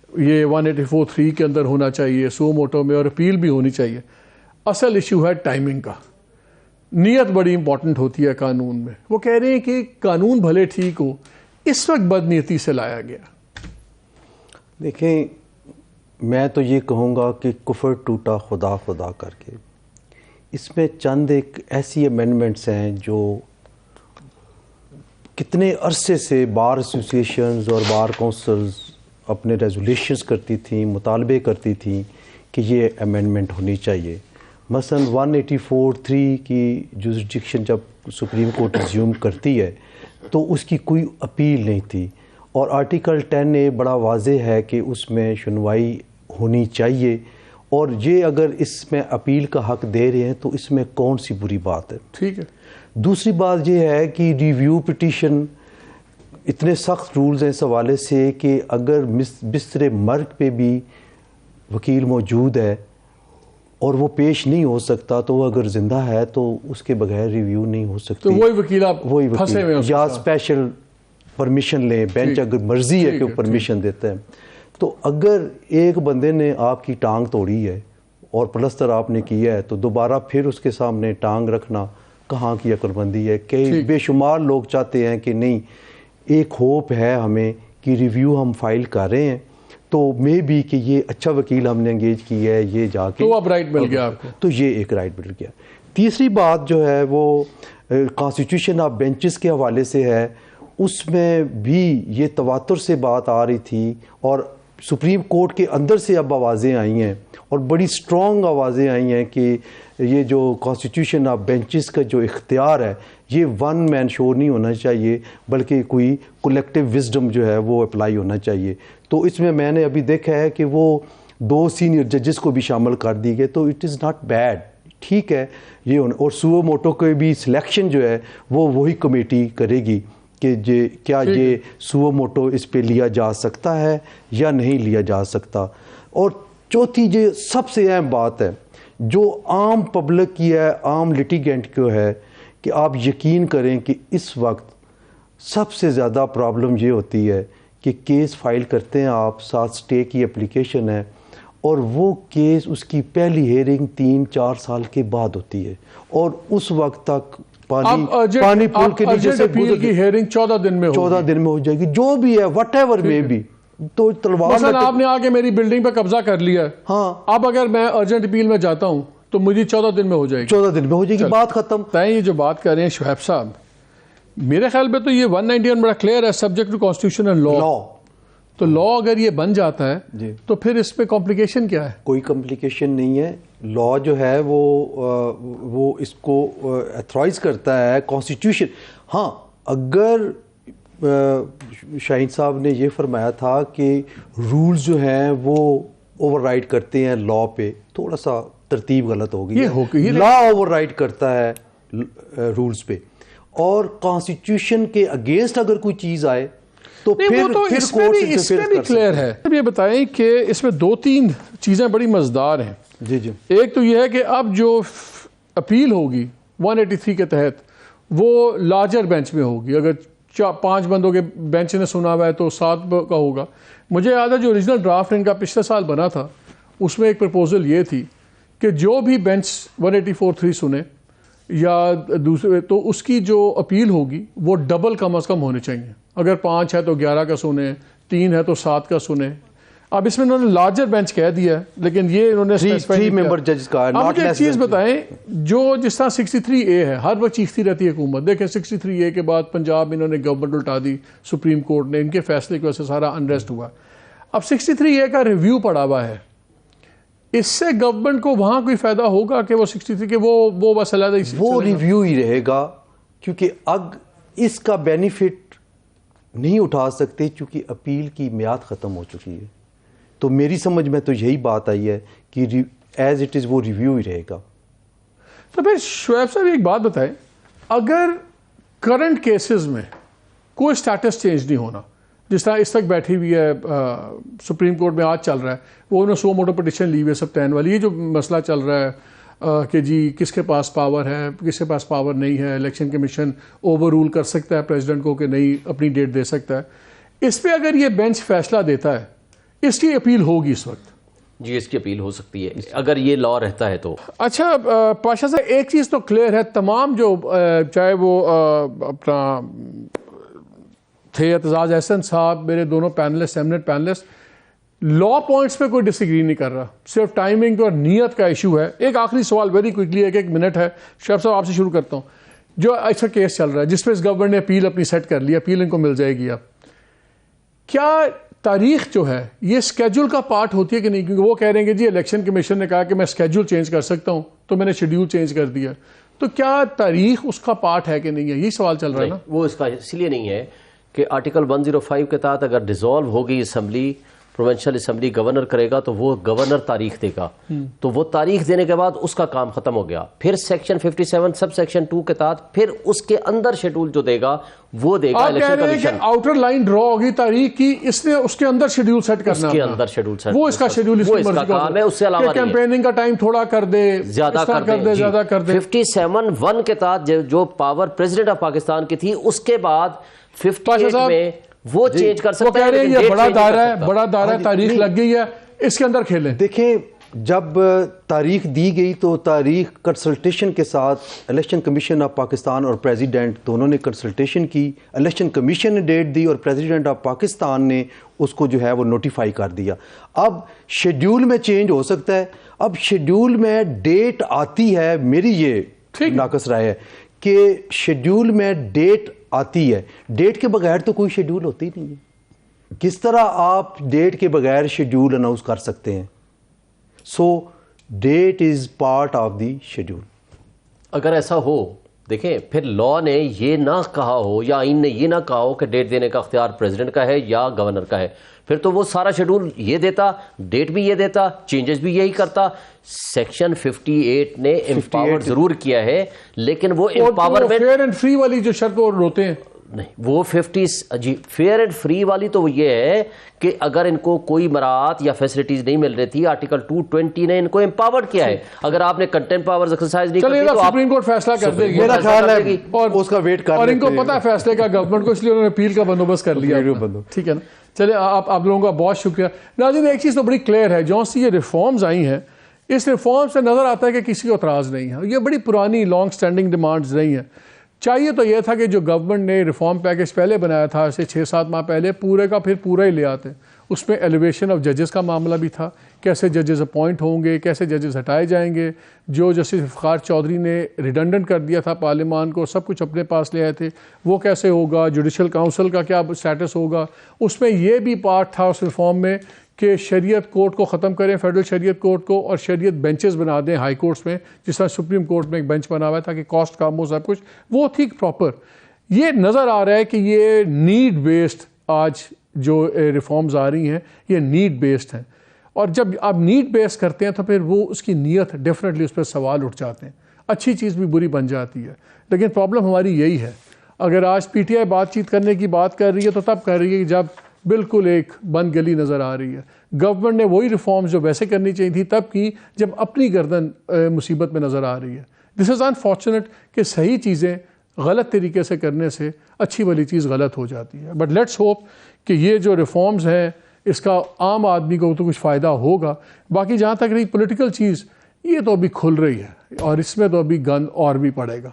یہ 184(3) کے اندر ہونا چاہیے سو موٹو میں، اور اپیل بھی ہونی چاہیے. اصل ایشو ہے ٹائمنگ کا. نیت بڑی امپورٹنٹ ہوتی ہے قانون میں. وہ کہہ رہے ہیں کہ قانون بھلے ٹھیک ہو، اس وقت بدنیتی سے لایا گیا. دیکھیں، میں تو یہ کہوں گا کہ کفر ٹوٹا خدا خدا کر کے. اس میں چند ایک ایسی امینڈمنٹس ہیں جو کتنے عرصے سے بار ایسوسیشنز اور بار کونسلز اپنے ریزولیشنز کرتی تھیں، مطالبے کرتی تھیں کہ یہ امینڈمنٹ ہونی چاہیے. مثلا 184(3) کی جورسڈکشن جب سپریم کورٹ ریزیوم کرتی ہے تو اس کی کوئی اپیل نہیں تھی، اور آرٹیکل 10A بڑا واضح ہے کہ اس میں سنوائی ہونی چاہیے. اور یہ اگر اس میں اپیل کا حق دے رہے ہیں تو اس میں کون سی بری بات ہے؟ ٹھیک ہے. دوسری بات یہ ہے کہ ریویو پٹیشن، اتنے سخت رولز ہیں اس حوالے سے کہ اگر بستر مرگ پہ بھی وکیل موجود ہے اور وہ پیش نہیں ہو سکتا تو وہ اگر زندہ ہے تو اس کے بغیر ریویو نہیں ہو سکتی. تو وہی وکیل آپ پھنسے ہوئے ہیں یا اسپیشل پرمیشن لیں، بینچ اگر مرضی ہے کہ وہ پرمیشن دیتا ہے. تو اگر ایک بندے نے آپ کی ٹانگ توڑی ہے اور پلستر آپ نے کیا ہے تو دوبارہ پھر اس کے سامنے ٹانگ رکھنا کہاں کی عقل مندی ہے؟ کئی بے شمار لوگ چاہتے ہیں کہ نہیں، ایک ہوپ ہے ہمیں کہ ریویو ہم فائل کر رہے ہیں تو مے بی کہ یہ اچھا وکیل ہم نے انگیج کیا ہے، یہ جا کے تو اب رائٹ مل گیا آپ کو. تو یہ ایک رائٹ مل گیا. تیسری بات جو ہے وہ کانسٹیٹیوشن آف بینچز کے حوالے سے ہے. اس میں بھی یہ تواتر سے بات آ رہی تھی اور سپریم کورٹ کے اندر سے اب آوازیں آئی ہیں اور بڑی اسٹرانگ آوازیں آئی ہیں کہ یہ جو کانسٹیٹیوشن آف بینچز کا جو اختیار ہے یہ ون مین شو نہیں ہونا چاہیے بلکہ کوئی کولیکٹیو وزڈم جو ہے وہ اپلائی ہونا چاہیے. تو اس میں نے ابھی دیکھا ہے کہ وہ 2 سینئر ججز کو بھی شامل کر دی گئے. تو اٹ از ناٹ بیڈ، ٹھیک ہے یہ. اور سو موٹو کے بھی سلیکشن جو ہے وہ وہی کمیٹی کرے گی کہ کیا یہ سو موٹو اس پہ لیا جا سکتا ہے یا نہیں لیا جا سکتا. اور چوتھی جو سب سے اہم بات ہے جو عام پبلک کی ہے، عام لٹیگینٹ کو ہے، کہ آپ یقین کریں کہ اس وقت سب سے زیادہ پرابلم یہ ہوتی ہے کہ کیس فائل کرتے ہیں آپ، ساتھ سٹے کی اپلیکیشن ہے اور وہ کیس اس کی پہلی ہیئرنگ 3-4 سال کے بعد ہوتی ہے اور اس وقت تک پانی پول کے نیچے سے اپیل کی ہیئرنگ 14 دن میں 14 دن میں ہو جائے گی، جو بھی ہے واٹ ایور میں بھی. تو تلوار مثلا آپ نے آ کے میری بلڈنگ پہ قبضہ کر لیا ہے، ہاں، اب اگر میں ارجنٹ اپیل میں جاتا ہوں تو مجھے 14 دن میں ہو جائے گی. 14 دن میں ہو جائے گی، بات ختم. یہ جو بات کر رہے ہیں شعیب صاحب، میرے خیال میں تو یہ 191 بڑا کلیئر ہے، سبجیکٹ ٹو کانسٹیٹیوشن اینڈ لا. تو لا اگر یہ بن جاتا ہے تو پھر اس پہ کمپلیکیشن کیا ہے؟ کوئی کمپلیکیشن نہیں ہے. لا جو ہے وہ اس کو ایتھرائز کرتا ہے کانسٹیٹیوشن. ہاں، اگر شاہین صاحب نے یہ فرمایا تھا کہ رولز جو ہیں وہ اوور رائڈ کرتے ہیں لا پہ، تھوڑا سا ترتیب غلط ہو گئی. لا اوور رائڈ کرتا ہے رولز پہ، اور کانسٹیٹیوشن کے اگینسٹ اگر کوئی چیز آئے تو پھر اس میں بھی کلیئر ہے. یہ بتائیں کہ اس میں 2-3 چیزیں بڑی مزدار ہیں. جی. ایک تو یہ ہے کہ اب جو اپیل ہوگی 183 کے تحت وہ لارجر بینچ میں ہوگی. اگر 5 بندوں کے بینچ نے سنا ہوا ہے تو 7 کا ہوگا. مجھے یاد ہے جو اوریجنل ڈرافٹ ان کا پچھلے سال بنا تھا اس میں ایک پرپوزل یہ تھی کہ جو بھی بینچ 184(3) سنے یا دوسرے تو اس کی جو اپیل ہوگی وہ ڈبل کم از کم ہونے چاہیے. اگر 5 ہے تو 11 کا سنیں، 3 ہے تو 7 کا سنیں. اب اس میں انہوں نے لارجر بینچ کہہ دیا ہے لیکن یہ انہوں نے 3 ممبر ججز کا. مجھے ایک چیز بتائیں، جو جس طرح 63A ہے ہر وقت چیختی رہتی ہے حکومت. دیکھیں 63A کے بعد پنجاب انہوں نے گورنمنٹ الٹا دی، سپریم کورٹ نے، ان کے فیصلے کی وجہ سے سارا انریسٹ ہوا. اب 63A کا ریویو پڑا ہوا ہے، اس سے گورنمنٹ کو وہاں کوئی فائدہ ہوگا کہ وہ 63 کے وہ بس علیحدہ وہ ریویو ہی رہے گا کیونکہ اب اس کا بینیفٹ نہیں اٹھا سکتے چونکہ اپیل کی میعاد ختم ہو چکی ہے. تو میری سمجھ میں تو یہی بات آئی ہے کہ ایز اٹ از وہ ریویو ہی رہے گا. تو پھر شعیب صاحب ایک بات بتائیں، اگر کرنٹ کیسز میں کوئی سٹیٹس چینج نہیں ہونا، جس طرح اس تک بیٹھی ہوئی ہے سپریم کورٹ میں آج چل رہا ہے، وہ انہوں نے سو موٹو پٹیشن لی ہوئی ہے سب 10 والی، یہ جو مسئلہ چل رہا ہے کہ جی کس کے پاس پاور ہے کس کے پاس پاور نہیں ہے، الیکشن کمیشن اوور رول کر سکتا ہے پریزیڈنٹ کو کہ نہیں اپنی ڈیٹ دے سکتا ہے. اس پہ اگر یہ بینچ فیصلہ دیتا ہے اس کی اپیل ہوگی اس وقت. جی اس کی اپیل ہو سکتی ہے اگر یہ لا رہتا ہے تو. اچھا پاشا صاحب ایک چیز تو کلیئر ہے, تمام جو چاہے وہ اپنا تھے اعتزاز احسن صاحب, میرے دونوں پینلسٹ, ایمنٹ پینلسٹ, لا پوائنٹس پہ کوئی ڈس ایگری نہیں کر رہا, صرف ٹائمنگ اور نیت کا ایشو ہے. ایک آخری سوال ویری کوئکلی, ایک منٹ ہے شعیب صاحب, آپ سے شروع کرتا ہوں. جو ایسا کیس چل رہا ہے جس پہ اس گورنمنٹ نے اپیل اپنی سیٹ کر لی, اپیل ان کو مل جائے گی, اب کیا تاریخ جو ہے یہ اسکیجول کا پارٹ ہوتی ہے کہ نہیں؟ کیونکہ وہ کہہ رہے ہیں کہ جی الیکشن کمیشن نے کہا کہ میں اسکیجول چینج کر سکتا ہوں تو میں نے شیڈیول چینج کر دیا, تو کیا تاریخ اس کا پارٹ ہے کہ نہیں ہے؟ یہ سوال چل رہا ہے نا. وہ اس کا اس لیے نہیں ہے کہ آرٹیکل 105 کے تحت اگر ڈیزالو ہوگی اسمبلی, پروونشل اسمبلی گورنر کرے گا تو وہ گورنر تاریخ دے گا, تو وہ تاریخ دینے کے بعد اس کا کام ختم ہو گیا. پھر سیکشن 57 سب سیکشن 2 کے تحت پھر اس کے اندر شیڈول جو دے گا وہ دے گا election commission. Outer line draw ہوگی تاریخ کی, اس نے اس کے اندر شیڈول سیٹ کرنا, اس کے اندر شیڈول سیٹ, وہ اس کا شیڈول اس کی مرضی کا کام ہے, اس سے علاوہ نہیں ہے. کیمپیننگ کا ٹائم تھوڑا کر دے, زیادہ کر دے, زیادہ کر دے. 57(1) کے تحت جو پاور پریزیڈنٹ آف پاکستان کی تھی, اس کے بعد 58 میں وہ چینج کر سکتے ہیں. وہ کہہ رہے ہیں یہ بڑا دائرہ ہے, بڑا دائرہ ہے, تاریخ لگ گئی ہے, اس کے اندر کھیلیں. دیکھیں جب تاریخ دی گئی تو تاریخ کنسلٹیشن کے ساتھ الیکشن کمیشن آف پاکستان اور پریزیڈنٹ دونوں نے کنسلٹیشن کی, الیکشن کمیشن نے ڈیٹ دی اور پریزیڈنٹ آف پاکستان نے اس کو جو ہے وہ نوٹیفائی کر دیا. اب شیڈیول میں چینج ہو سکتا ہے, اب شیڈیول میں ڈیٹ آتی ہے, میری یہ ناقص رائے ہے کہ شیڈیول میں ڈیٹ آتی ہے, ڈیٹ کے بغیر تو کوئی شیڈیول ہوتی نہیں ہے. کس طرح آپ ڈیٹ کے بغیر شیڈیول اناؤنس کر سکتے ہیں؟ So date is part of the schedule. اگر ایسا ہو, دیکھیں پھر لا نے یہ نہ کہا ہو یا آئین نے یہ نہ کہا ہو کہ ڈیٹ دینے کا اختیار پریزیڈنٹ کا ہے یا گورنر کا ہے, پھر تو وہ سارا شیڈول یہ دیتا, ڈیٹ بھی یہ دیتا, چینجز بھی یہی کرتا. سیکشن 58 نے امپاور ضرور کیا ہے, لیکن وہ امپاورمنٹ فیئر اینڈ فری والی جو شرط وہ روتے ہیں نہیں, وہ 50 جی فیئر اینڈ فری والی تو وہ یہ ہے کہ اگر ان کو کوئی مراعات یا فیسلٹیز نہیں مل رہی تھی, آرٹیکل 220 نے ان کو امپاورڈ کیا ہے. اگر آپ نے کنٹینٹ پاورز ایکسرسائز نہیں کرتی تو سپریم کورٹ فیصلہ کر دے گی, میرا خیال ہے, اور اس کا ویٹ کر, اور ان کو پتہ ہے فیصلے کا گورنمنٹ کو, اس لیے انہوں نے اپیل کا بندوبست کر لیا. ٹھیک ہے نا, چلے آپ لوگوں کا بہت شکریہ. ناظرین ایک چیز تو بڑی کلیئر ہے, جو سی یہ ریفارمز آئی ہیں, اس ریفارم سے نظر آتا ہے کہ کسی کو اعتراض نہیں ہے. یہ بڑی پرانی لانگ سٹینڈنگ ڈیمانڈز نہیں ہیں. چاہیے تو یہ تھا کہ جو گورنمنٹ نے ریفارم پیکج پہلے بنایا تھا اسے 6-7 ماہ پہلے, پورے کا پھر پورا ہی لے آتے. اس میں ایلیویشن آف ججز کا معاملہ بھی تھا, کیسے ججز اپوائنٹ ہوں گے, کیسے ججز ہٹائے جائیں گے. جو جسٹس افتخار چودھری نے ریڈنڈنٹ کر دیا تھا پارلیمان کو, سب کچھ اپنے پاس لے آئے تھے, وہ کیسے ہوگا. جوڈیشل کاؤنسل کا کیا سٹیٹس ہوگا. اس میں یہ بھی پارٹ تھا اس ریفارم میں کہ شریعت کورٹ کو ختم کریں, فیڈرل شریعت کورٹ کو, اور شریعت بینچز بنا دیں ہائی کورٹس میں, جس طرح سپریم کورٹ میں ایک بینچ بنا ہوا ہے تاکہ کاسٹ کم ہو, سب کچھ وہ ٹھیک پراپر. یہ نظر آ رہا ہے کہ یہ نیڈ بیسڈ آج جو ریفارمز آ رہی ہیں یہ نیڈ بیسڈ ہیں, اور جب آپ نیڈ بیس کرتے ہیں تو پھر وہ اس کی نیت ڈیفینیٹلی اس پہ سوال اٹھ جاتے ہیں. اچھی چیز بھی بری بن جاتی ہے, لیکن پرابلم ہماری یہی ہے. اگر آج پی ٹی آئی بات چیت کرنے کی بات کر رہی ہے تو تب کر رہی ہے جب بالکل ایک بند گلی نظر آ رہی ہے. گورنمنٹ نے وہی ریفارمز جو ویسے کرنی چاہیے تھی تب کی, جب اپنی گردن مصیبت میں نظر آ رہی ہے. دس از انفارچونیٹ کہ صحیح چیزیں غلط طریقے سے کرنے سے اچھی والی چیز غلط ہو جاتی ہے. بٹ لیٹس ہوپ کہ یہ جو ریفارمز ہیں اس کا عام آدمی کو تو کچھ فائدہ ہوگا. باقی جہاں تک رہی پولیٹیکل چیز, یہ تو ابھی کھل رہی ہے اور اس میں تو ابھی گند اور بھی پڑے گا.